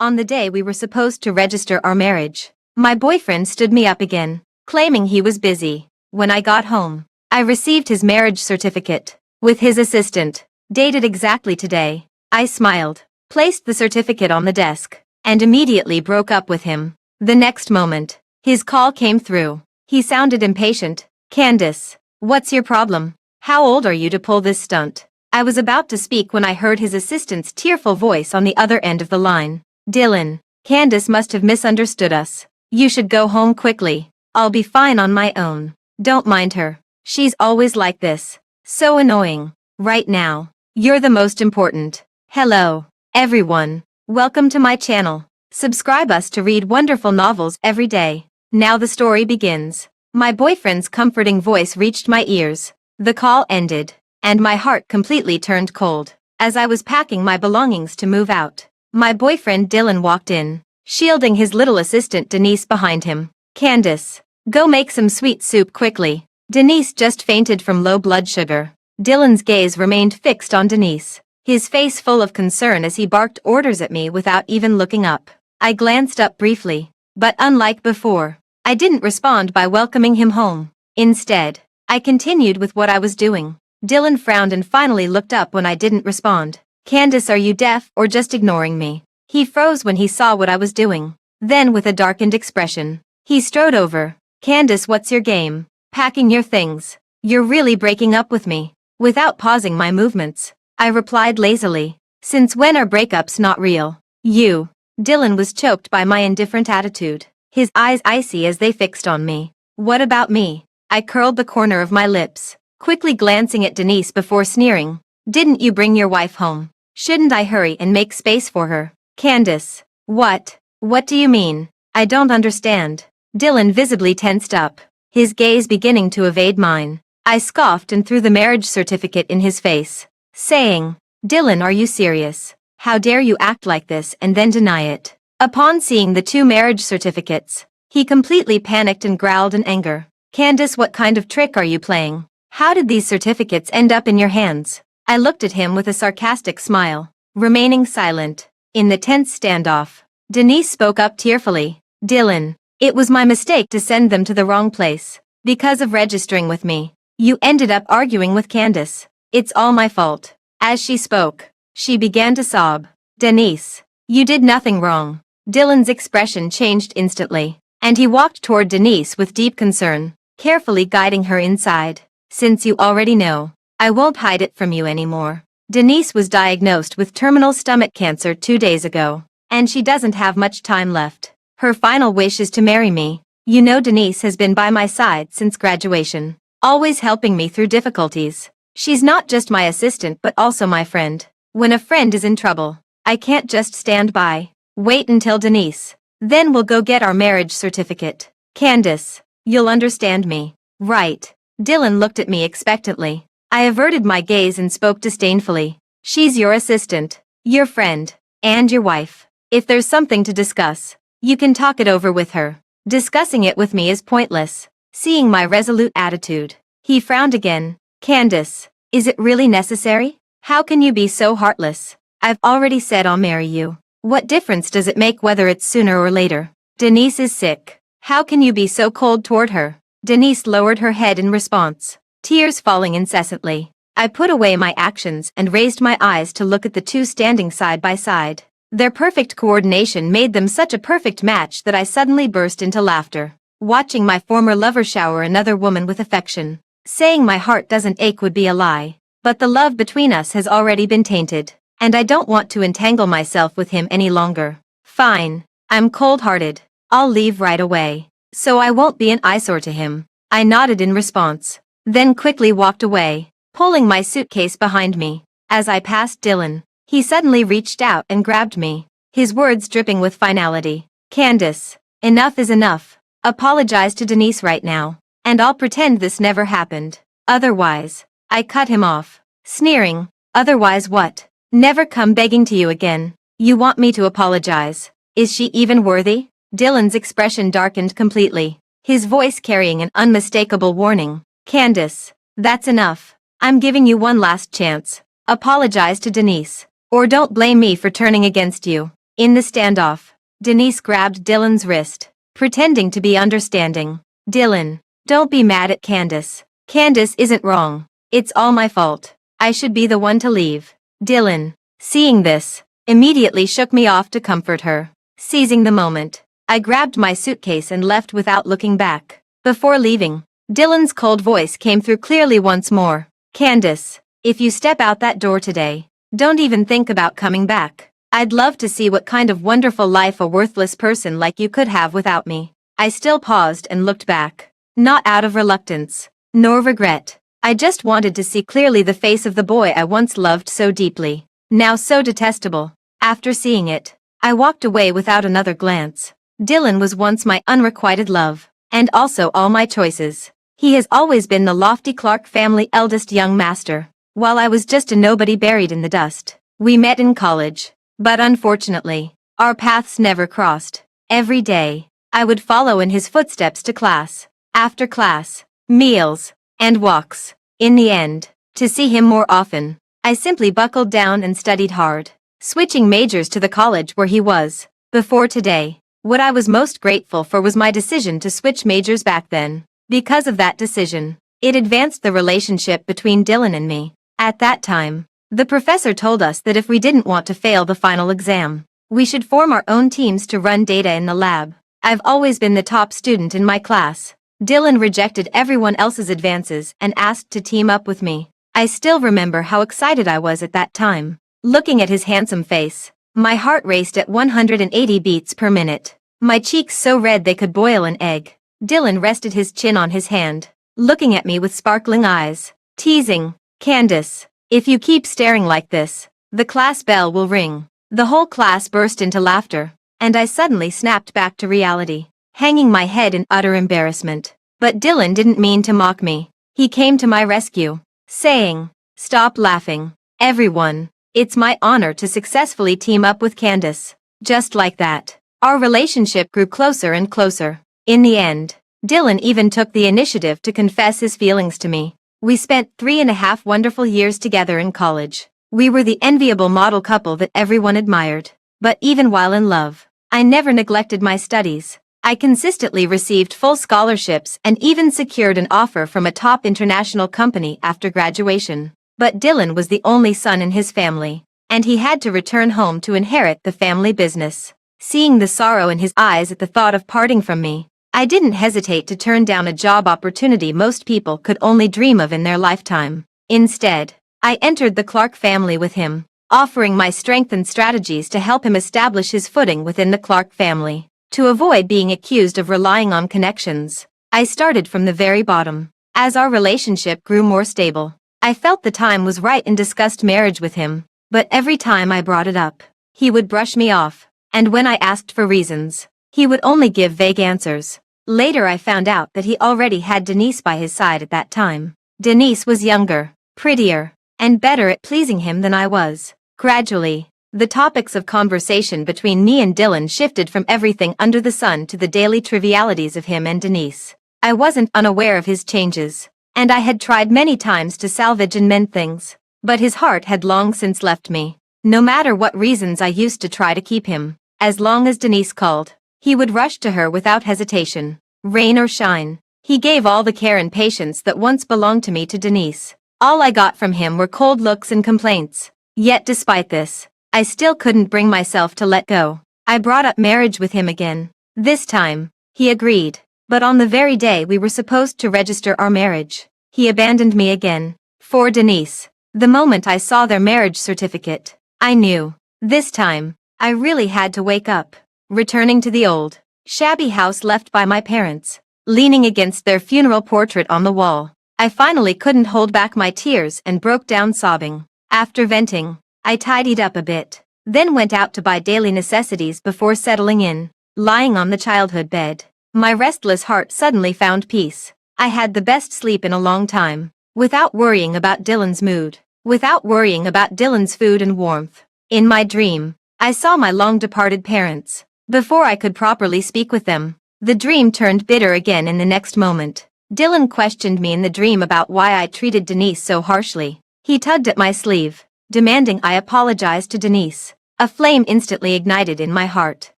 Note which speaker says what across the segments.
Speaker 1: On the day we were supposed to register our marriage, my boyfriend stood me up again, claiming he was busy. When I got home, I received his marriage certificate, with his assistant, dated exactly today. I smiled, placed the certificate on the desk, and immediately broke up with him. The next moment, his call came through. He sounded impatient. "Candace, what's your problem? How old are you to pull this stunt?" I was about to speak when I heard his assistant's tearful voice on the other end of the line. "Dylan, Candace must have misunderstood us. You should go home quickly. I'll be fine on my own. Don't mind her. She's always like this. So annoying. Right now, you're the most important." Hello, everyone. Welcome to my channel. Subscribe us to read wonderful novels every day. Now the story begins. My boyfriend's comforting voice reached my ears. The call ended, and my heart completely turned cold. As I was packing my belongings to move out, my boyfriend Dylan walked in, shielding his little assistant Denise behind him. "Candace, go make some sweet soup quickly." Denise just fainted from low blood sugar. Dylan's gaze remained fixed on Denise, his face full of concern as he barked orders at me without even looking up. I glanced up briefly, but unlike before, I didn't respond by welcoming him home. Instead, I continued with what I was doing. Dylan frowned and finally looked up when I didn't respond. "Candace, are you deaf or just ignoring me?" He froze when he saw what I was doing. Then with a darkened expression, he strode over. "Candace, what's your game? Packing your things. You're really breaking up with me." Without pausing my movements, I replied lazily. "Since when are breakups not real?" "You." Dylan was choked by my indifferent attitude, his eyes icy as they fixed on me. "What about me?" I curled the corner of my lips, quickly glancing at Denise before sneering. "Didn't you bring your wife home? Shouldn't I hurry and make space for her?" "Candace, what? What do you mean? I don't understand." Dylan visibly tensed up, his gaze beginning to evade mine. I scoffed and threw the marriage certificate in his face, saying, "Dylan, are you serious? How dare you act like this and then deny it?" Upon seeing the two marriage certificates, he completely panicked and growled in anger. "Candace, what kind of trick are you playing? How did these certificates end up in your hands?" I looked at him with a sarcastic smile, remaining silent. In the tense standoff, Denise spoke up tearfully. "Dylan, it was my mistake to send them to the wrong place. Because of registering with me, you ended up arguing with Candace. It's all my fault." As she spoke, she began to sob. "Denise, you did nothing wrong." Dylan's expression changed instantly, and he walked toward Denise with deep concern, carefully guiding her inside. "Since you already know, I won't hide it from you anymore. Denise was diagnosed with terminal stomach cancer 2 days ago, and she doesn't have much time left. Her final wish is to marry me. You know, Denise has been by my side since graduation, always helping me through difficulties. She's not just my assistant but also my friend. When a friend is in trouble, I can't just stand by. Wait until Denise. Then we'll go get our marriage certificate. Candace, you'll understand me, right?" Dylan looked at me expectantly. I averted my gaze and spoke disdainfully. "She's your assistant, your friend, and your wife. If there's something to discuss, you can talk it over with her. Discussing it with me is pointless." Seeing my resolute attitude, he frowned again. "Candace, is it really necessary? How can you be so heartless? I've already said I'll marry you. What difference does it make whether it's sooner or later? Denise is sick. How can you be so cold toward her?" Denise lowered her head in response, tears falling incessantly. I put away my actions and raised my eyes to look at the two standing side by side. Their perfect coordination made them such a perfect match that I suddenly burst into laughter. Watching my former lover shower another woman with affection, saying my heart doesn't ache would be a lie. But the love between us has already been tainted, and I don't want to entangle myself with him any longer. Fine, I'm cold-hearted. I'll leave right away, so I won't be an eyesore to him. I nodded in response, then quickly walked away, pulling my suitcase behind me. As I passed Dylan, he suddenly reached out and grabbed me, his words dripping with finality. "Candace, enough is enough. Apologize to Denise right now, and I'll pretend this never happened. Otherwise," I cut him off, sneering. "Otherwise what? Never come begging to you again. You want me to apologize? Is she even worthy?" Dylan's expression darkened completely, his voice carrying an unmistakable warning. "Candace, that's enough. I'm giving you one last chance. Apologize to Denise, or don't blame me for turning against you." In the standoff, Denise grabbed Dylan's wrist, pretending to be understanding. Dylan, don't be mad at Candace. Candace isn't wrong. It's all my fault. I should be the one to leave. Dylan, seeing this, immediately shook me off to comfort her. Seizing the moment, I grabbed my suitcase and left without looking back. Before leaving, Dylan's cold voice came through clearly once more. Candace, if you step out that door today, don't even think about coming back. I'd love to see what kind of wonderful life a worthless person like you could have without me. I still paused and looked back. Not out of reluctance, nor regret. I just wanted to see clearly the face of the boy I once loved so deeply, now so detestable. After seeing it, I walked away without another glance. Dylan was once my unrequited love, and also all my choices. He has always been the lofty Clark family eldest young master, while I was just a nobody buried in the dust. We met in college. But unfortunately, our paths never crossed. Every day, I would follow in his footsteps to class, after class, meals, and walks. In the end, to see him more often, I simply buckled down and studied hard, switching majors to the college where he was. Before today, what I was most grateful for was my decision to switch majors back then. Because of that decision, it advanced the relationship between Dylan and me. At that time, the professor told us that if we didn't want to fail the final exam, we should form our own teams to run data in the lab. I've always been the top student in my class. Dylan rejected everyone else's advances and asked to team up with me. I still remember how excited I was at that time. Looking at his handsome face, my heart raced at 180 beats per minute. My cheeks so red they could boil an egg. Dylan rested his chin on his hand, looking at me with sparkling eyes, teasing, Candace, if you keep staring like this, the class bell will ring. The whole class burst into laughter, and I suddenly snapped back to reality, hanging my head in utter embarrassment. But Dylan didn't mean to mock me. He came to my rescue, saying, stop laughing, everyone. It's my honor to successfully team up with Candace. Just like that, our relationship grew closer and closer. In the end, Dylan even took the initiative to confess his feelings to me. We spent 3.5 wonderful years together in college. We were the enviable model couple that everyone admired. But even while in love, I never neglected my studies. I consistently received full scholarships and even secured an offer from a top international company after graduation. But Dylan was the only son in his family, and he had to return home to inherit the family business. Seeing the sorrow in his eyes at the thought of parting from me, I didn't hesitate to turn down a job opportunity most people could only dream of in their lifetime. Instead, I entered the Clark family with him, offering my strength and strategies to help him establish his footing within the Clark family. To avoid being accused of relying on connections, I started from the very bottom. As our relationship grew more stable, I felt the time was right and discussed marriage with him. But every time I brought it up, he would brush me off, and when I asked for reasons, he would only give vague answers. Later I found out that he already had Denise by his side at that time. Denise was younger, prettier, and better at pleasing him than I was. Gradually, the topics of conversation between me and Dylan shifted from everything under the sun to the daily trivialities of him and Denise. I wasn't unaware of his changes, and I had tried many times to salvage and mend things, but his heart had long since left me. No matter what reasons I used to try to keep him, as long as Denise called, he would rush to her without hesitation. Rain or shine, he gave all the care and patience that once belonged to me to Denise. All I got from him were cold looks and complaints. Yet despite this, I still couldn't bring myself to let go. I brought up marriage with him again. This time, he agreed. But on the very day we were supposed to register our marriage, he abandoned me again. For Denise. The moment I saw their marriage certificate, I knew. This time, I really had to wake up. Returning to the old, shabby house left by my parents, leaning against their funeral portrait on the wall, I finally couldn't hold back my tears and broke down sobbing. After venting, I tidied up a bit, then went out to buy daily necessities before settling in. Lying on the childhood bed, my restless heart suddenly found peace. I had the best sleep in a long time, without worrying about Dylan's mood, without worrying about Dylan's food and warmth. In my dream, I saw my long-departed parents. Before I could properly speak with them, the dream turned bitter again in the next moment. Dylan questioned me in the dream about why I treated Denise so harshly. He tugged at my sleeve, demanding I apologize to Denise. A flame instantly ignited in my heart,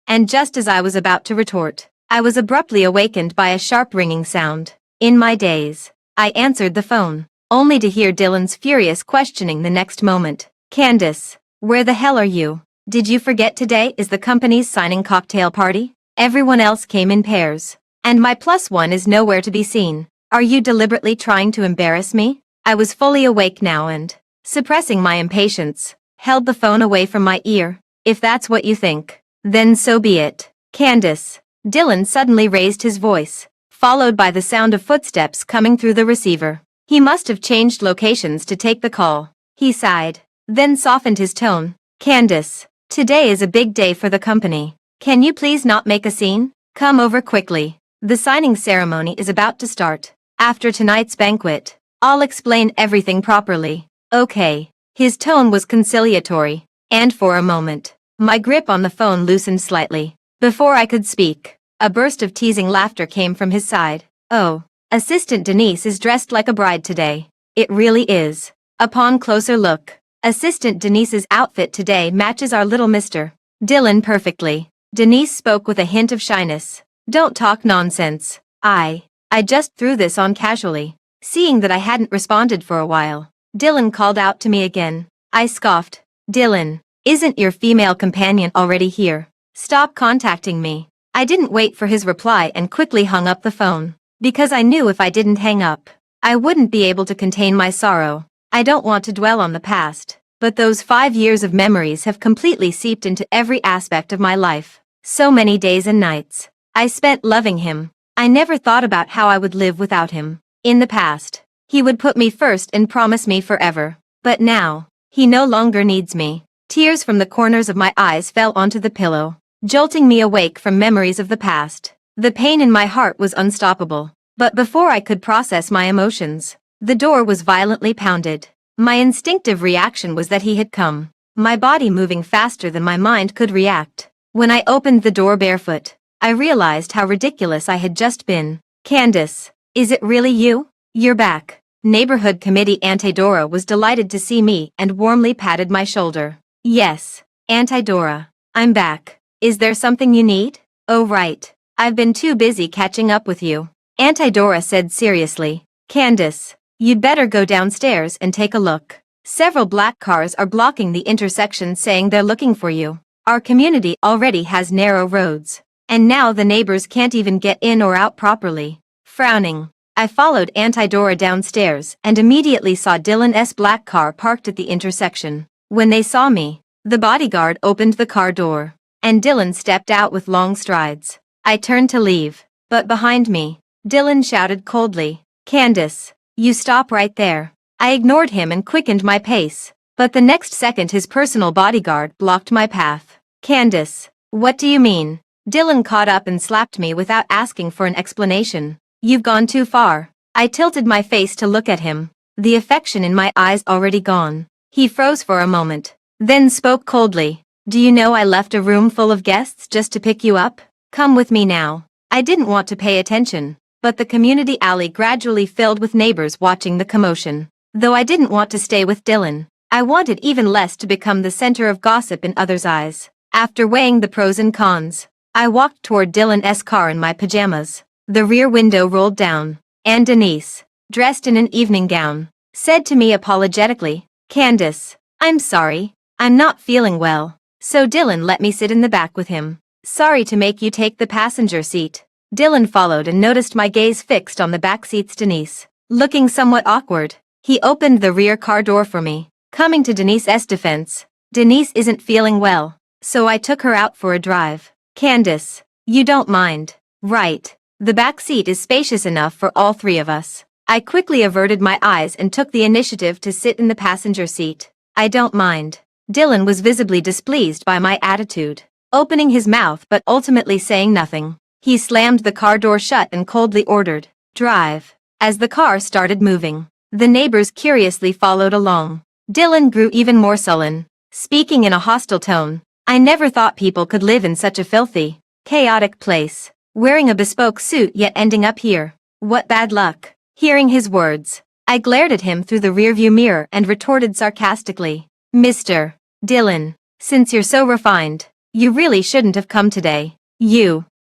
Speaker 1: and just as I was about to retort, I was abruptly awakened by a sharp ringing sound. In my daze, I answered the phone, only to hear Dylan's furious questioning the next moment. Candace, where the hell are you? Did you forget today is the company's signing cocktail party? Everyone else came in pairs, and my plus one is nowhere to be seen. Are you deliberately trying to embarrass me? I was fully awake now and, suppressing my impatience, held the phone away from my ear. If that's what you think, then so be it. Candace. Dylan suddenly raised his voice, followed by the sound of footsteps coming through the receiver. He must have changed locations to take the call. He sighed, then softened his tone. Candace, today is a big day for the company. Can you please not make a scene? Come over quickly. The signing ceremony is about to start. After tonight's banquet, I'll explain everything properly. Okay. His tone was conciliatory, and for a moment, my grip on the phone loosened slightly. Before I could speak, a burst of teasing laughter came from his side. Oh, Assistant Denise is dressed like a bride today. It really is. Upon closer look, Assistant Denise's outfit today matches our little Mr. Dylan perfectly. Denise spoke with a hint of shyness. Don't talk nonsense. I just threw this on casually. Seeing that I hadn't responded for a while, Dylan called out to me again. I scoffed. Dylan, isn't your female companion already here? Stop contacting me. I didn't wait for his reply and quickly hung up the phone, because I knew if I didn't hang up, I wouldn't be able to contain my sorrow. I don't want to dwell on the past, but those 5 years of memories have completely seeped into every aspect of my life. So many days and nights I spent loving him. I never thought about how I would live without him. In the past, he would put me first and promise me forever. But now, he no longer needs me. Tears from the corners of my eyes fell onto the pillow, jolting me awake from memories of the past. The pain in my heart was unstoppable. But before I could process my emotions, the door was violently pounded. My instinctive reaction was that he had come, my body moving faster than my mind could react. When I opened the door barefoot, I realized how ridiculous I had just been. Candace, is it really you? You're back. Neighborhood Committee Auntie Dora was delighted to see me and warmly patted my shoulder. Yes, Auntie Dora, I'm back. Is there something you need? Oh right, I've been too busy catching up with you. Auntie Dora said seriously. Candace, you'd better go downstairs and take a look. Several black cars are blocking the intersection saying they're looking for you. Our community already has narrow roads, and now the neighbors can't even get in or out properly. Frowning, I followed Auntie Dora downstairs and immediately saw Dylan's black car parked at the intersection. When they saw me, the bodyguard opened the car door, and Dylan stepped out with long strides. I turned to leave, but behind me, Dylan shouted coldly, Candace, you stop right there. I ignored him and quickened my pace, but the next second his personal bodyguard blocked my path. Candace, what do you mean? Dylan caught up and slapped me without asking for an explanation. You've gone too far. I tilted my face to look at him, the affection in my eyes already gone. He froze for a moment, then spoke coldly. Do you know I left a room full of guests just to pick you up? Come with me now. I didn't want to pay attention, but the community alley gradually filled with neighbors watching the commotion. Though I didn't want to stay with Dylan, I wanted even less to become the center of gossip in others' eyes. After weighing the pros and cons, I walked toward Dylan's car in my pajamas. The rear window rolled down, and Denise, dressed in an evening gown, said to me apologetically, Candace, I'm sorry, I'm not feeling well. So Dylan let me sit in the back with him. Sorry to make you take the passenger seat. Dylan followed and noticed my gaze fixed on the back seat's Denise. Looking somewhat awkward, he opened the rear car door for me. Coming to Denise's defense, Denise isn't feeling well, so I took her out for a drive. Candace, you don't mind, right? The back seat is spacious enough for all three of us. I quickly averted my eyes and took the initiative to sit in the passenger seat. I don't mind. Dylan was visibly displeased by my attitude, opening his mouth but ultimately saying nothing. He slammed the car door shut and coldly ordered, drive. As the car started moving, the neighbors curiously followed along. Dylan grew even more sullen, speaking in a hostile tone. I never thought people could live in such a filthy, chaotic place, wearing a bespoke suit yet ending up here. What bad luck. Hearing his words, I glared at him through the rearview mirror and retorted sarcastically, Mr. Dylan, Since you're so refined, you really shouldn't have come today.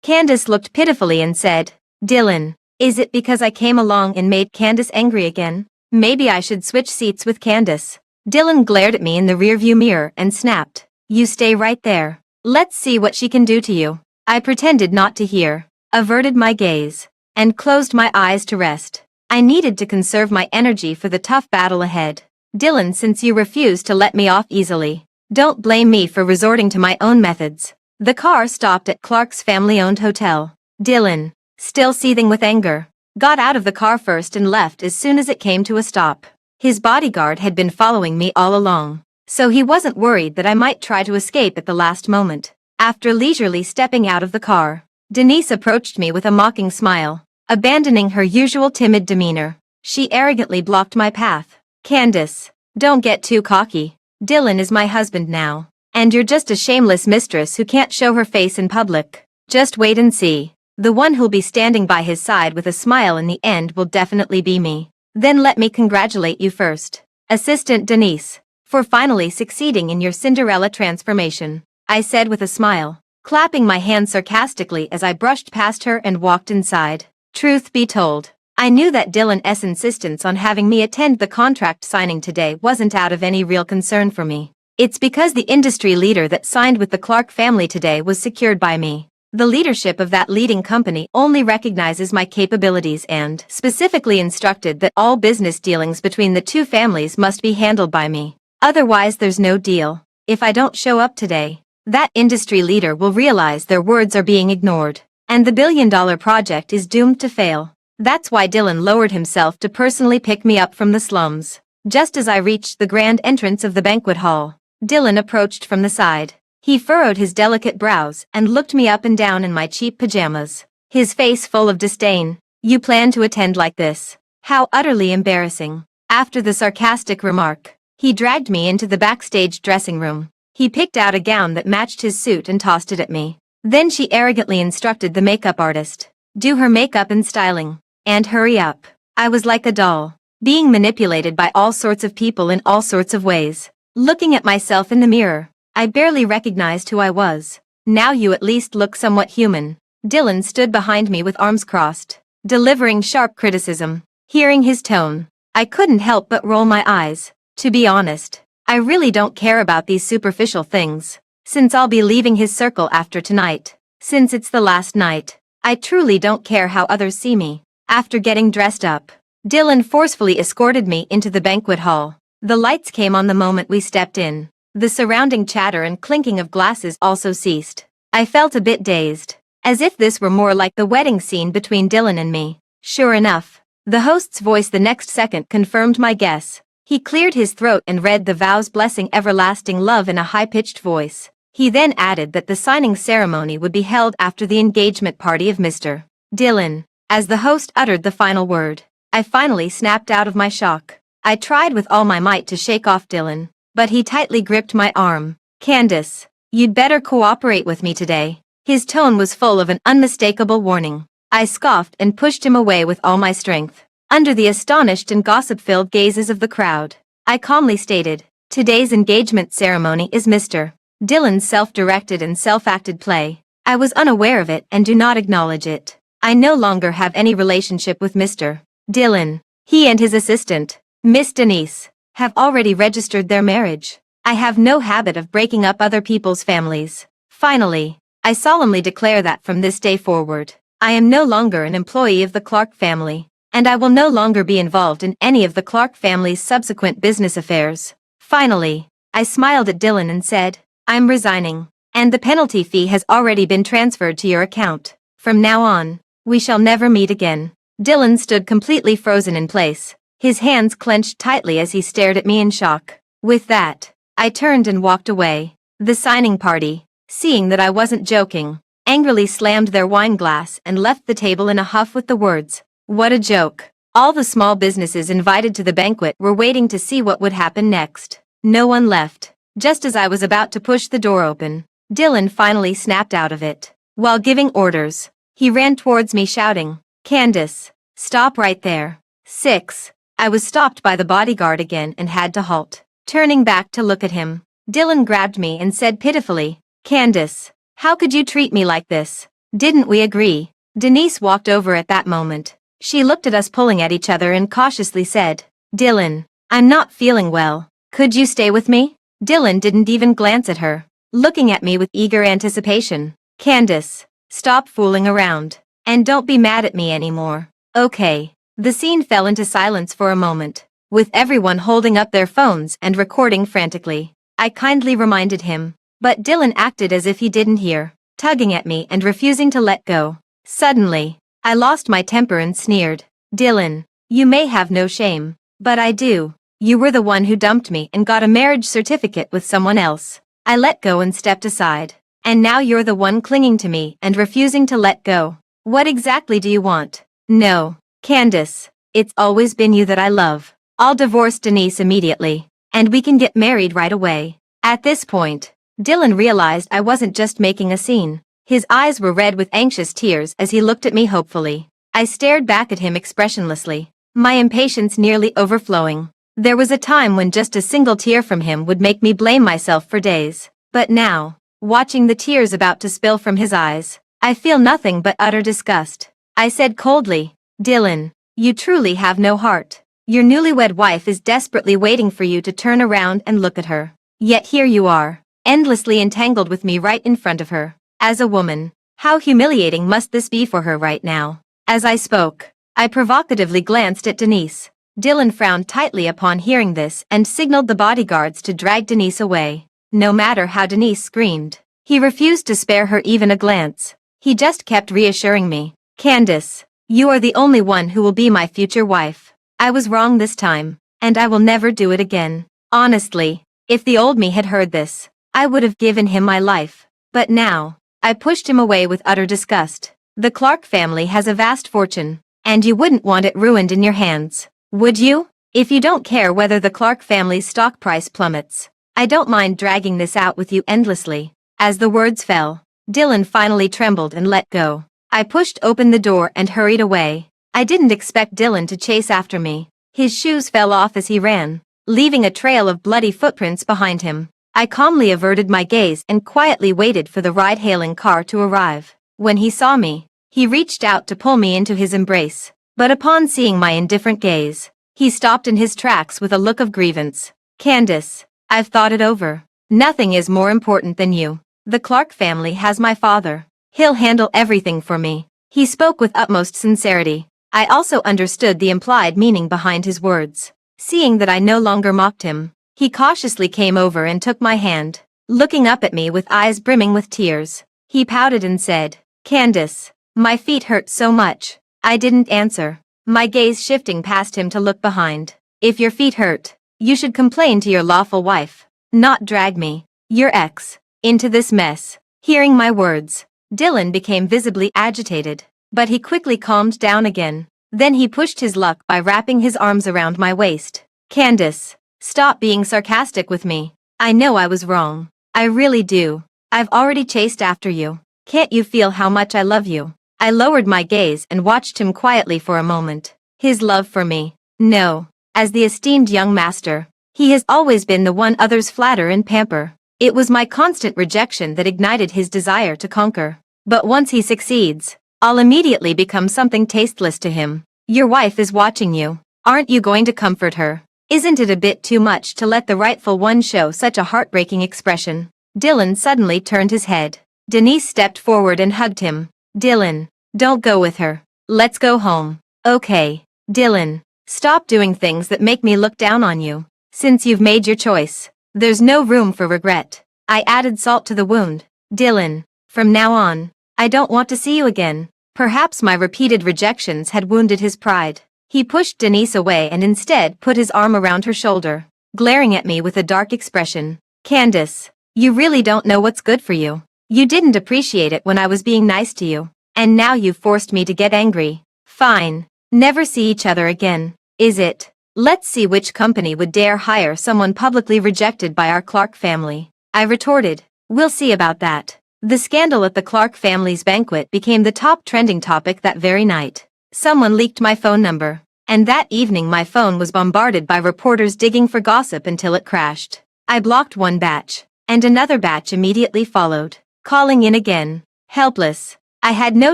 Speaker 1: Candace looked pitifully and said, Dylan, is it because I came along and made Candace angry again? Maybe I should switch seats with Candace. Dylan glared at me in the rearview mirror and snapped, you stay right there. Let's see what she can do to you. I pretended not to hear, averted my gaze, and closed my eyes to rest. I needed to conserve my energy for the tough battle ahead. Dylan, since you refuse to let me off easily, don't blame me for resorting to my own methods. The car stopped at Clark's family-owned hotel. Dylan, still seething with anger, got out of the car first and left as soon as it came to a stop. His bodyguard had been following me all along, so he wasn't worried that I might try to escape at the last moment. After leisurely stepping out of the car, Denise approached me with a mocking smile. Abandoning her usual timid demeanor, she arrogantly blocked my path. Candace, don't get too cocky. Dylan is my husband now, and you're just a shameless mistress who can't show her face in public. Just wait and see. The one who'll be standing by his side with a smile in the end will definitely be me. Then let me congratulate you first, Assistant Denise, for finally succeeding in your Cinderella transformation, I said with a smile, clapping my hands sarcastically as I brushed past her and walked inside. Truth be told, I knew that Dylan's insistence on having me attend the contract signing today wasn't out of any real concern for me. It's because the industry leader that signed with the Clark family today was secured by me. The leadership of that leading company only recognizes my capabilities and specifically instructed that all business dealings between the two families must be handled by me. Otherwise there's no deal. If I don't show up today, that industry leader will realize their words are being ignored, and the billion-dollar project is doomed to fail. That's why Dylan lowered himself to personally pick me up from the slums. Just as I reached the grand entrance of the banquet hall, Dylan approached from the side. He furrowed his delicate brows and looked me up and down in my cheap pajamas, his face full of disdain. You plan to attend like this? How utterly embarrassing. After the sarcastic remark, he dragged me into the backstage dressing room. He picked out a gown that matched his suit and tossed it at me. Then she arrogantly instructed the makeup artist, do her makeup and styling, and hurry up. I was like a doll, being manipulated by all sorts of people in all sorts of ways. Looking at myself in the mirror, I barely recognized who I was. Now you at least look somewhat human. Dylan stood behind me with arms crossed, delivering sharp criticism. Hearing his tone, I couldn't help but roll my eyes. To be honest, I really don't care about these superficial things, since I'll be leaving his circle after tonight. Since it's the last night, I truly don't care how others see me. After getting dressed up, Dylan forcefully escorted me into the banquet hall. The lights came on the moment we stepped in. The surrounding chatter and clinking of glasses also ceased. I felt a bit dazed, as if this were more like the wedding scene between Dylan and me. Sure enough, the host's voice the next second confirmed my guess. He cleared his throat and read the vows blessing everlasting love in a high-pitched voice. He then added that the signing ceremony would be held after the engagement party of Mr. Dylan. As the host uttered the final word, I finally snapped out of my shock. I tried with all my might to shake off Dylan, but he tightly gripped my arm. Candace, you'd better cooperate with me today. His tone was full of an unmistakable warning. I scoffed and pushed him away with all my strength. Under the astonished and gossip-filled gazes of the crowd, I calmly stated, today's engagement ceremony is Mr. Dylan's self-directed and self-acted play. I was unaware of it and do not acknowledge it. I no longer have any relationship with Mr. Dylan. He and his assistant, Miss Denise, have already registered their marriage. I have no habit of breaking up other people's families. Finally, I solemnly declare that from this day forward, I am no longer an employee of the Clark family, and I will no longer be involved in any of the Clark family's subsequent business affairs. Finally, I smiled at Dylan and said, I'm resigning, and the penalty fee has already been transferred to your account. From now on, we shall never meet again. Dylan stood completely frozen in place, his hands clenched tightly as he stared at me in shock. With that, I turned and walked away. The signing party, seeing that I wasn't joking, angrily slammed their wine glass and left the table in a huff with the words, "What a joke." All the small businesses invited to the banquet were waiting to see what would happen next. No one left. Just as I was about to push the door open, Dylan finally snapped out of it. While giving orders, he ran towards me shouting, Candace, stop right there. 6. I was stopped by the bodyguard again and had to halt. Turning back to look at him, Dylan grabbed me and said pitifully, "Candace, how could you treat me like this? Didn't we agree?" Denise walked over at that moment. She looked at us pulling at each other and cautiously said, "Dylan, I'm not feeling well. Could you stay with me?" Dylan didn't even glance at her, looking at me with eager anticipation. "Candace, stop fooling around. And don't be mad at me anymore, okay?" The scene fell into silence for a moment, with everyone holding up their phones and recording frantically. I kindly reminded him, but Dylan acted as if he didn't hear, tugging at me and refusing to let go. Suddenly, I lost my temper and sneered, "Dylan, you may have no shame, but I do. You were the one who dumped me and got a marriage certificate with someone else." I let go and stepped aside. "And now you're the one clinging to me and refusing to let go. What exactly do you want?" "No, Candace, it's always been you that I love. I'll divorce Denise immediately, and we can get married right away." At this point, Dylan realized I wasn't just making a scene. His eyes were red with anxious tears as he looked at me hopefully. I stared back at him expressionlessly, my impatience nearly overflowing. There was a time when just a single tear from him would make me blame myself for days. But now, watching the tears about to spill from his eyes, I feel nothing but utter disgust. I said coldly, "Dylan, you truly have no heart. Your newlywed wife is desperately waiting for you to turn around and look at her. Yet here you are, endlessly entangled with me right in front of her. As a woman, how humiliating must this be for her right now?" As I spoke, I provocatively glanced at Denise. Dylan frowned tightly upon hearing this and signaled the bodyguards to drag Denise away. No matter how Denise screamed, he refused to spare her even a glance. He just kept reassuring me, "Candace, you are the only one who will be my future wife. I was wrong this time, and I will never do it again." Honestly, if the old me had heard this, I would have given him my life. But now, I pushed him away with utter disgust. The Clark family has a vast fortune, and you wouldn't want it ruined in your hands, would you? If you don't care whether the Clark family's stock price plummets, I don't mind dragging this out with you endlessly. As the words fell, Dylan finally trembled and let go. I pushed open the door and hurried away. I didn't expect Dylan to chase after me. His shoes fell off as he ran, leaving a trail of bloody footprints behind him. I calmly averted my gaze and quietly waited for the ride-hailing car to arrive. When he saw me, he reached out to pull me into his embrace, but upon seeing my indifferent gaze, he stopped in his tracks with a look of grievance. "Candace, I've thought it over. Nothing is more important than you. The Clark family has my father. He'll handle everything for me." He spoke with utmost sincerity. I also understood the implied meaning behind his words. Seeing that I no longer mocked him, he cautiously came over and took my hand, looking up at me with eyes brimming with tears. He pouted and said, "Candace, my feet hurt so much." I didn't answer, my gaze shifting past him to look behind. "If your feet hurt, you should complain to your lawful wife, not drag me, your ex, into this mess." Hearing my words, Dylan became visibly agitated, but he quickly calmed down again. Then he pushed his luck by wrapping his arms around my waist. "Candace, stop being sarcastic with me. I know I was wrong. I really do. I've already chased after you. Can't you feel how much I love you?" I lowered my gaze and watched him quietly for a moment. His love for me? No. As the esteemed young master, he has always been the one others flatter and pamper. It was my constant rejection that ignited his desire to conquer. But once he succeeds, I'll immediately become something tasteless to him. "Your wife is watching you. Aren't you going to comfort her? Isn't it a bit too much to let the rightful one show such a heartbreaking expression?" Dylan suddenly turned his head. Denise stepped forward and hugged him. "Dylan, don't go with her. Let's go home." "Okay, Dylan, stop doing things that make me look down on you. Since you've made your choice, there's no room for regret." I added salt to the wound. "Dylan, from now on, I don't want to see you again." Perhaps my repeated rejections had wounded his pride. He pushed Denise away and instead put his arm around her shoulder, glaring at me with a dark expression. "Candace, you really don't know what's good for you. You didn't appreciate it when I was being nice to you, and now you've forced me to get angry. Fine. Never see each other again, is it? Let's see which company would dare hire someone publicly rejected by our Clark family." I retorted. "We'll see about that." The scandal at the Clark family's banquet became the top trending topic that very night. Someone leaked my phone number, and that evening my phone was bombarded by reporters digging for gossip until it crashed. I blocked one batch, and another batch immediately followed, calling in again. Helpless, I had no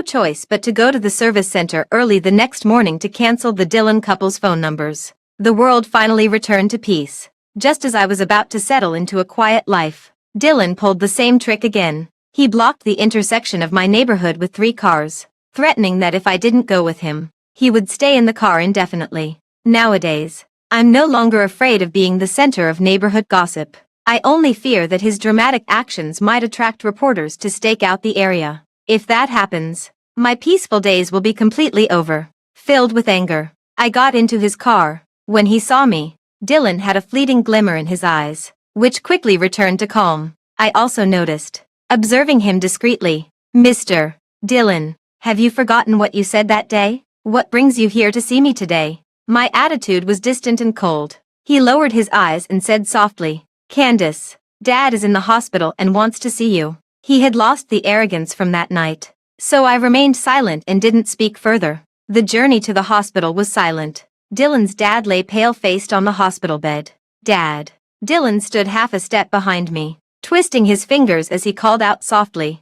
Speaker 1: choice but to go to the service center early the next morning to cancel the Dillon couple's phone numbers. The world finally returned to peace. Just as I was about to settle into a quiet life, Dillon pulled the same trick again. He blocked the intersection of my neighborhood with 3 cars, threatening that if I didn't go with him, he would stay in the car indefinitely. Nowadays, I'm no longer afraid of being the center of neighborhood gossip. I only fear that his dramatic actions might attract reporters to stake out the area. If that happens, my peaceful days will be completely over. Filled with anger, I got into his car. When he saw me, Dillon had a fleeting glimmer in his eyes, which quickly returned to calm. I also noticed, observing him discreetly, "Mr. Dillon, have you forgotten what you said that day? What brings you here to see me today?" My attitude was distant and cold. He lowered his eyes and said softly, "Candace, Dad is in the hospital and wants to see you." He had lost the arrogance from that night, so I remained silent and didn't speak further. The journey to the hospital was silent. Dillon's dad lay pale-faced on the hospital bed. "Dad." Dillon stood half a step behind me, twisting his fingers as he called out softly,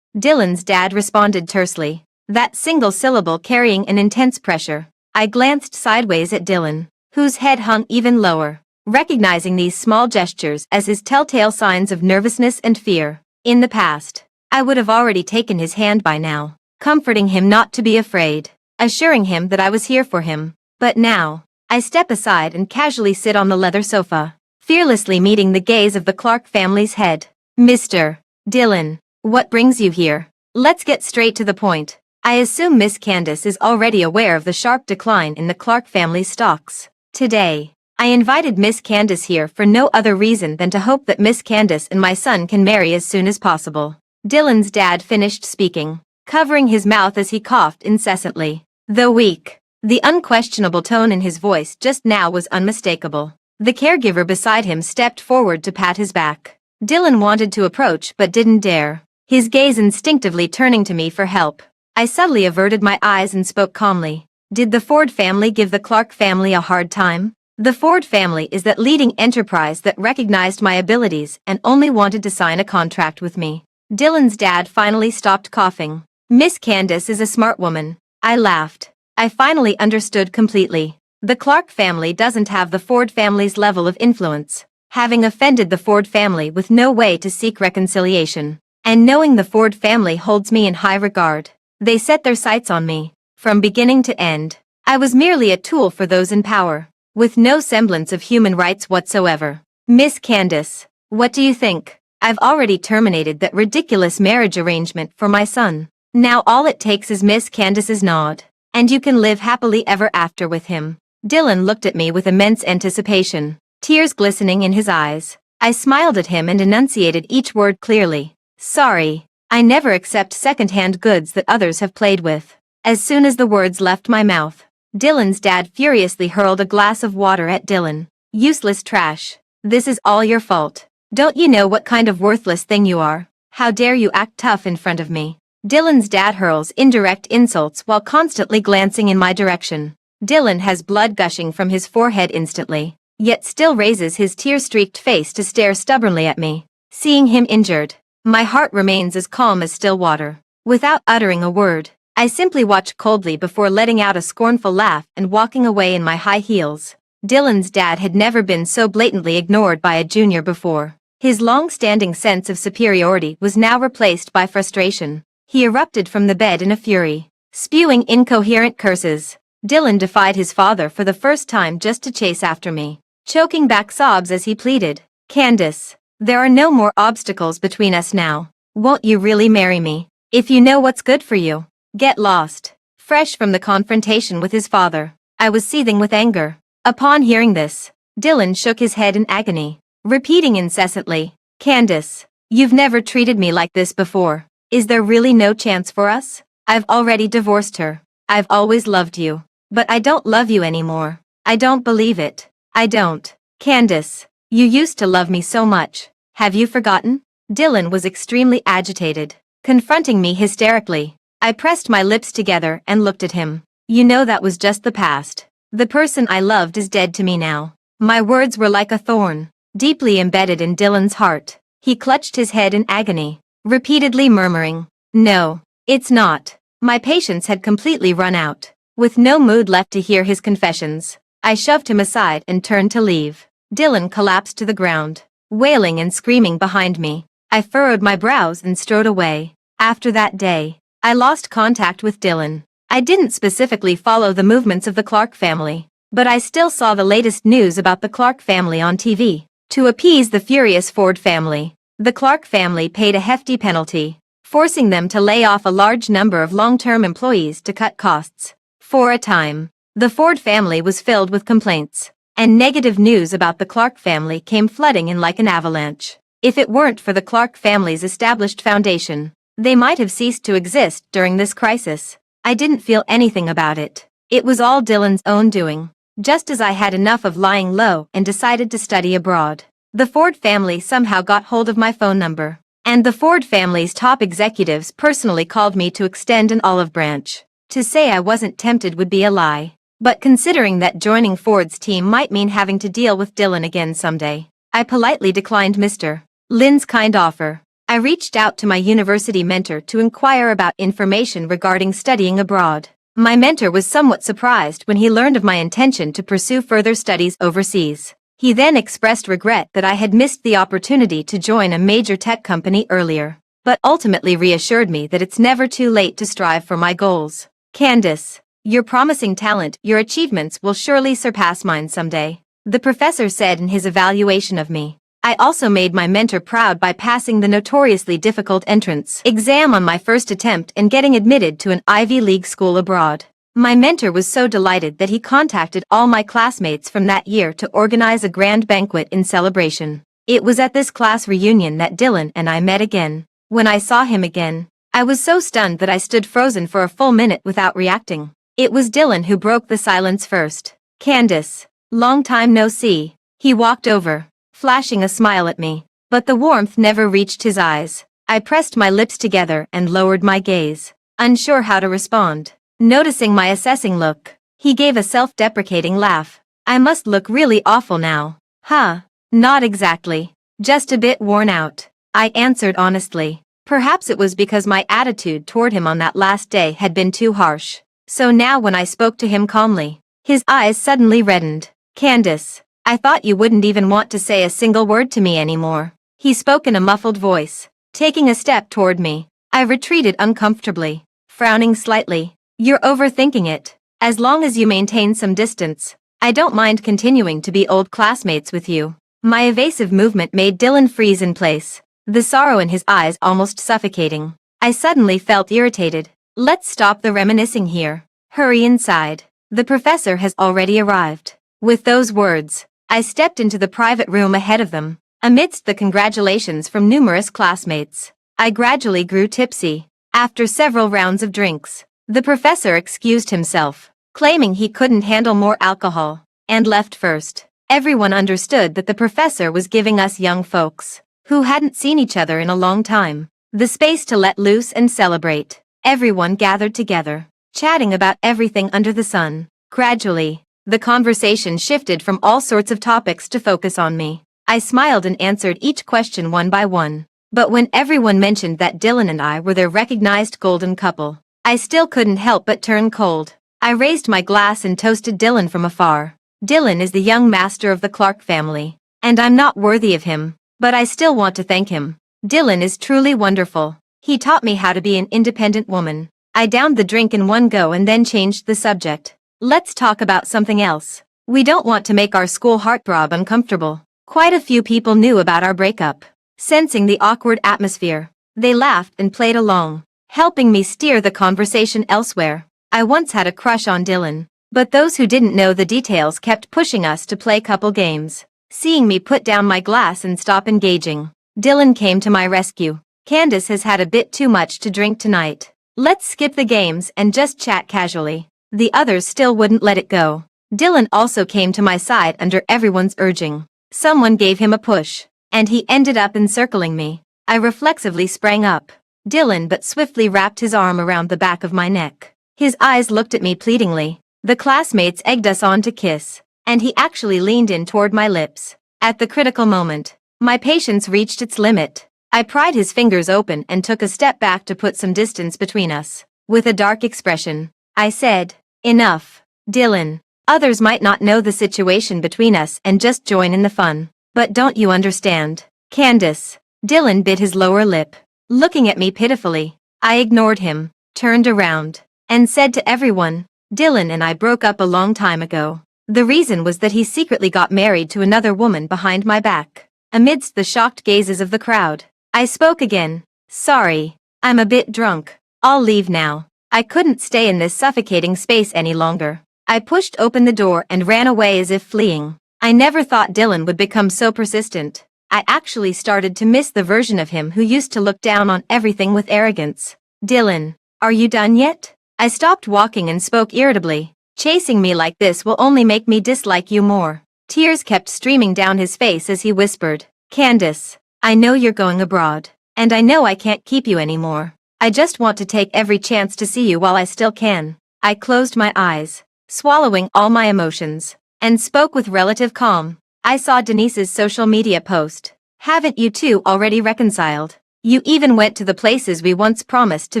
Speaker 1: Dillon's dad responded tersely, that single syllable carrying an intense pressure. I glanced sideways at Dillon, whose head hung even lower, recognizing these small gestures as his telltale signs of nervousness and fear. In the past, I would have already taken his hand by now, comforting him not to be afraid, assuring him that I was here for him. But now, I step aside and casually sit on the leather sofa, fearlessly meeting the gaze of the Clark family's head. "Mr. Dillon, what brings you here? Let's get straight to the point." I assume Miss Candace is already aware of the sharp decline in the Clark family's stocks. Today, I invited Miss Candace here for no other reason than to hope that Miss Candace and my son can marry as soon as possible. Dillon's dad finished speaking, covering his mouth as he coughed incessantly. Though weak, the unquestionable tone in his voice just now was unmistakable. The caregiver beside him stepped forward to pat his back. Dillon wanted to approach but didn't dare, his gaze instinctively turning to me for help. I subtly averted my eyes and spoke calmly. "Did the Ford family give the Clark family a hard time?" The Ford family is that leading enterprise that recognized my abilities and only wanted to sign a contract with me. Dillon's dad finally stopped coughing. "Miss Candace is a smart woman." I laughed. I finally understood completely. The Clark family doesn't have the Ford family's level of influence, having offended the Ford family with no way to seek reconciliation, and knowing the Ford family holds me in high regard. They set their sights on me. From beginning to end, I was merely a tool for those in power, with no semblance of human rights whatsoever. "Miss Candace, what do you think? I've already terminated that ridiculous marriage arrangement for my son. Now all it takes is Miss Candace's nod, and you can live happily ever after with him." Dillon looked at me with immense anticipation, tears glistening in his eyes. I smiled at him and enunciated each word clearly. "Sorry, I never accept second-hand goods that others have played with." As soon as the words left my mouth, Dillon's dad furiously hurled a glass of water at Dillon. "Useless trash. This is all your fault. Don't you know what kind of worthless thing you are? How dare you act tough in front of me?" Dillon's dad hurls indirect insults while constantly glancing in my direction. Dillon has blood gushing from his forehead instantly, yet still raises his tear-streaked face to stare stubbornly at me. Seeing him injured, my heart remains as calm as still water. Without uttering a word, I simply watch coldly before letting out a scornful laugh and walking away in my high heels. Dillon's dad had never been so blatantly ignored by a junior before. His long-standing sense of superiority was now replaced by frustration. He erupted from the bed in a fury, spewing incoherent curses. Dillon defied his father for the first time just to chase after me, choking back sobs as he pleaded, "Candace, there are no more obstacles between us now. Won't you really marry me? If you know what's good for you, get lost." Fresh from the confrontation with his father, I was seething with anger. Upon hearing this, Dillon shook his head in agony, repeating incessantly, "Candace, you've never treated me like this before. Is there really no chance for us? I've already divorced her. I've always loved you. But I don't love you anymore. I don't believe it. I don't. Candace, you used to love me so much. Have you forgotten?" Dillon was extremely agitated, confronting me hysterically. I pressed my lips together and looked at him. "You know that was just the past. The person I loved is dead to me now." My words were like a thorn. deeply embedded in Dylan's heart. He clutched his head in agony, repeatedly murmuring, "No, it's not." My patience had completely run out. With no mood left to hear his confessions, I shoved him aside and turned to leave. Dylan collapsed to the ground, wailing and screaming behind me. I furrowed my brows and strode away. After that day, I lost contact with Dylan. I didn't specifically follow the movements of the Clark family, but I still saw the latest news about the Clark family on TV. To appease the furious Ford family, the Clark family paid a hefty penalty, forcing them to lay off a large number of long-term employees to cut costs. For a time, the Ford family was filled with complaints, and negative news about the Clark family came flooding in like an avalanche. If it weren't for the Clark family's established foundation, they might have ceased to exist during this crisis. I didn't feel anything about it. It was all Dylan's own doing. Just as I had enough of lying low and decided to study abroad, the Ford family somehow got hold of my phone number, and the Ford family's top executives personally called me to extend an olive branch. To say I wasn't tempted would be a lie, but considering that joining Ford's team might mean having to deal with Dylan again someday, I politely declined Mr. Lynn's kind offer. I reached out to my university mentor to inquire about information regarding studying abroad. My mentor was somewhat surprised when he learned of my intention to pursue further studies overseas. He then expressed regret that I had missed the opportunity to join a major tech company earlier, but ultimately reassured me that it's never too late to strive for my goals. "Candace, you're promising talent. Your achievements will surely surpass mine someday," the professor said in his evaluation of me. I also made my mentor proud by passing the notoriously difficult entrance exam on my first attempt and getting admitted to an Ivy League school abroad. My mentor was so delighted that he contacted all my classmates from that year to organize a grand banquet in celebration. It was at this class reunion that Dylan and I met again. When I saw him again, I was so stunned that I stood frozen for a full minute without reacting. It was Dylan who broke the silence first. "Candace, long time no see." He walked over, flashing a smile at me, but the warmth never reached his eyes. I pressed my lips together and lowered my gaze, unsure how to respond. Noticing my assessing look, he gave a self-deprecating laugh. "I must look really awful now." "Huh, not exactly. Just a bit worn out," I answered honestly. Perhaps it was because my attitude toward him on that last day had been too harsh. So now when I spoke to him calmly, his eyes suddenly reddened. "Candace, I thought you wouldn't even want to say a single word to me anymore." He spoke in a muffled voice, taking a step toward me. I retreated uncomfortably, frowning slightly. "You're overthinking it. As long as you maintain some distance, I don't mind continuing to be old classmates with you." My evasive movement made Dylan freeze in place, the sorrow in his eyes almost suffocating. I suddenly felt irritated. "Let's stop the reminiscing here. Hurry inside. The professor has already arrived." With those words, I stepped into the private room ahead of them. Amidst the congratulations from numerous classmates, I gradually grew tipsy. After several rounds of drinks, the professor excused himself, claiming he couldn't handle more alcohol, and left first. Everyone understood that the professor was giving us young folks, who hadn't seen each other in a long time, the space to let loose and celebrate. Everyone gathered together, chatting about everything under the sun. Gradually, the conversation shifted from all sorts of topics to focus on me. I smiled and answered each question one by one. But when everyone mentioned that Dylan and I were their recognized golden couple, I still couldn't help but turn cold. I raised my glass and toasted Dylan from afar. Dylan is the young master of the Clark family, and I'm not worthy of him, but I still want to thank him. Dylan is truly wonderful. He taught me how to be an independent woman. I downed the drink in one go and then changed the subject. "Let's talk about something else. We don't want to make our school heartthrob uncomfortable." Quite a few people knew about our breakup. Sensing the awkward atmosphere, they laughed and played along, helping me steer the conversation elsewhere. I once had a crush on Dylan, but those who didn't know the details kept pushing us to play couple games. Seeing me put down my glass and stop engaging, Dylan came to my rescue. "Candace has had a bit too much to drink tonight. Let's skip the games and just chat casually." The others still wouldn't let it go. Dylan also came to my side under everyone's urging. Someone gave him a push, and he ended up encircling me. I reflexively sprang up. Dylan but swiftly wrapped his arm around the back of my neck. His eyes looked at me pleadingly. The classmates egged us on to kiss, and he actually leaned in toward my lips. At the critical moment, my patience reached its limit. I pried his fingers open and took a step back to put some distance between us. With a dark expression, I said, "Enough, Dylan. Others might not know the situation between us and just join in the fun. But don't you understand, Candace?" Dylan bit his lower lip, looking at me pitifully. I ignored him, turned around, and said to everyone, "Dylan and I broke up a long time ago. The reason was that he secretly got married to another woman behind my back." Amidst the shocked gazes of the crowd, I spoke again. "Sorry, I'm a bit drunk. I'll leave now." I couldn't stay in this suffocating space any longer. I pushed open the door and ran away as if fleeing. I never thought Dylan would become so persistent. I actually started to miss the version of him who used to look down on everything with arrogance. "Dylan, are you done yet?" I stopped walking and spoke irritably. "Chasing me like this will only make me dislike you more." Tears kept streaming down his face as he whispered, "Candace, I know you're going abroad, and I know I can't keep you anymore. I just want to take every chance to see you while I still can." I closed my eyes, swallowing all my emotions, and spoke with relative calm. "I saw Denise's social media post. Haven't you two already reconciled? You even went to the places we once promised to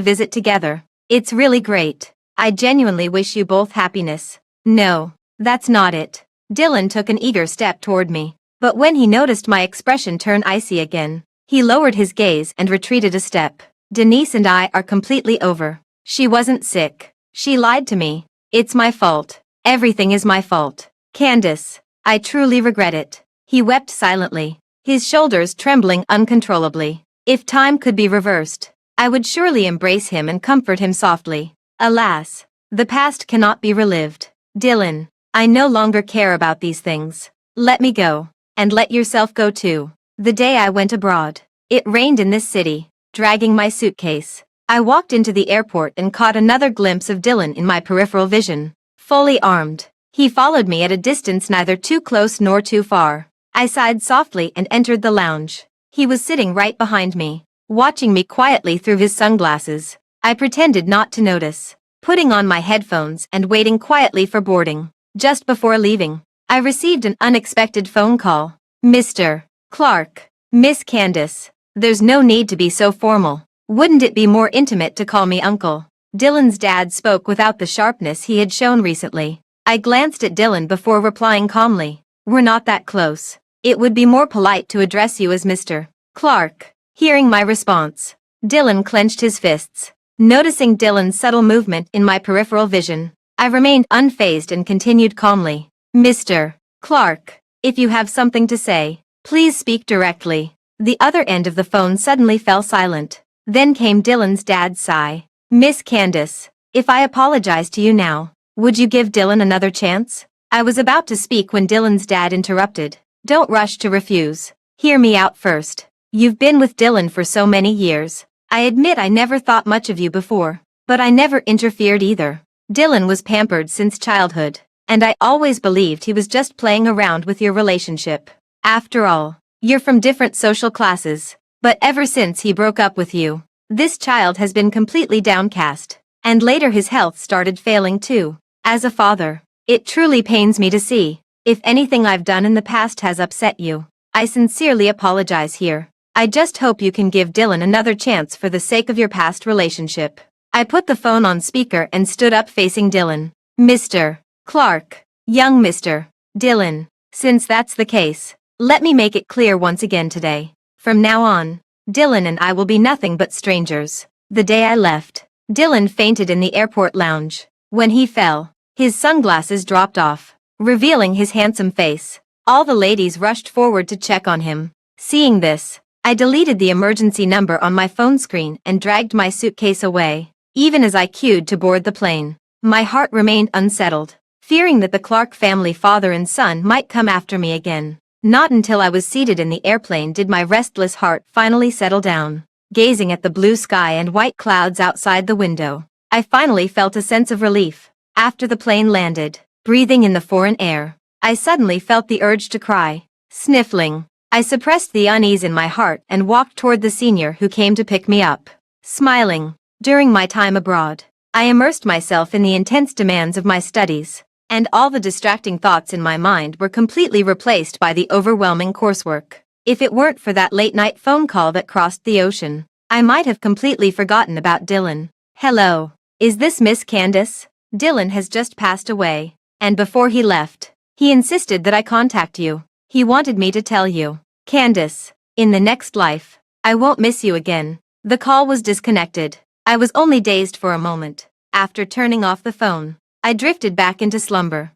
Speaker 1: visit together. It's really great. I genuinely wish you both happiness." "No, that's not it." Dylan took an eager step toward me, but when he noticed my expression turn icy again, he lowered his gaze and retreated a step. "Denise and I are completely over. She wasn't sick. She lied to me. It's my fault. Everything is my fault. Candace, I truly regret it." He wept silently, his shoulders trembling uncontrollably. If time could be reversed, I would surely embrace him and comfort him softly. Alas, the past cannot be relived. "Dylan, I no longer care about these things. Let me go, and let yourself go too." The day I went abroad, it rained in this city, dragging my suitcase. I walked into the airport and caught another glimpse of Dylan in my peripheral vision, fully armed. He followed me at a distance neither too close nor too far. I sighed softly and entered the lounge. He was sitting right behind me, watching me quietly through his sunglasses. I pretended not to notice, putting on my headphones and waiting quietly for boarding. Just before leaving, I received an unexpected phone call. "Mr. Clark, Miss Candace, there's no need to be so formal. Wouldn't it be more intimate to call me uncle?" Dylan's dad spoke without the sharpness he had shown recently. I glanced at Dylan before replying calmly, "We're not that close. It would be more polite to address you as Mr. Clark." Hearing my response, Dylan clenched his fists. Noticing Dylan's subtle movement in my peripheral vision, I remained unfazed and continued calmly, "Mr. Clark, if you have something to say, please speak directly." The other end of the phone suddenly fell silent. Then came Dylan's dad's sigh. "Miss Candace, if I apologize to you now, would you give Dylan another chance?" I was about to speak when Dylan's dad interrupted. "Don't rush to refuse. Hear me out first. You've been with Dylan for so many years. I admit I never thought much of you before, but I never interfered either. Dylan was pampered since childhood, and I always believed he was just playing around with your relationship. After all, you're from different social classes. But ever since he broke up with you, this child has been completely downcast, and later his health started failing too. As a father, it truly pains me to see. If anything I've done in the past has upset you, I sincerely apologize here. I just hope you can give Dylan another chance for the sake of your past relationship." I put the phone on speaker and stood up facing Dylan. "Mr. Clark, young Mr. Dylan, since that's the case, let me make it clear once again today. From now on, Dylan and I will be nothing but strangers." The day I left, Dylan fainted in the airport lounge. When he fell, his sunglasses dropped off, revealing his handsome face. All the ladies rushed forward to check on him. Seeing this, I deleted the emergency number on my phone screen and dragged my suitcase away. Even as I queued to board the plane, my heart remained unsettled, fearing that the Clark family father and son might come after me again. Not until I was seated in the airplane did my restless heart finally settle down. Gazing at the blue sky and white clouds outside the window, I finally felt a sense of relief. After the plane landed, breathing in the foreign air, I suddenly felt the urge to cry. Sniffling, I suppressed the unease in my heart and walked toward the senior who came to pick me up. Smiling, during my time abroad, I immersed myself in the intense demands of my studies. and all the distracting thoughts in my mind were completely replaced by the overwhelming coursework. If it weren't for that late-night phone call that crossed the ocean, I might have completely forgotten about Dylan. Hello, is this Miss Candace? Dylan has just passed away, and before he left, he insisted that I contact you. He wanted me to tell you, Candace, in the next life, I won't miss you again. The call was disconnected. I was only dazed for a moment. After turning off the phone, I drifted back into slumber.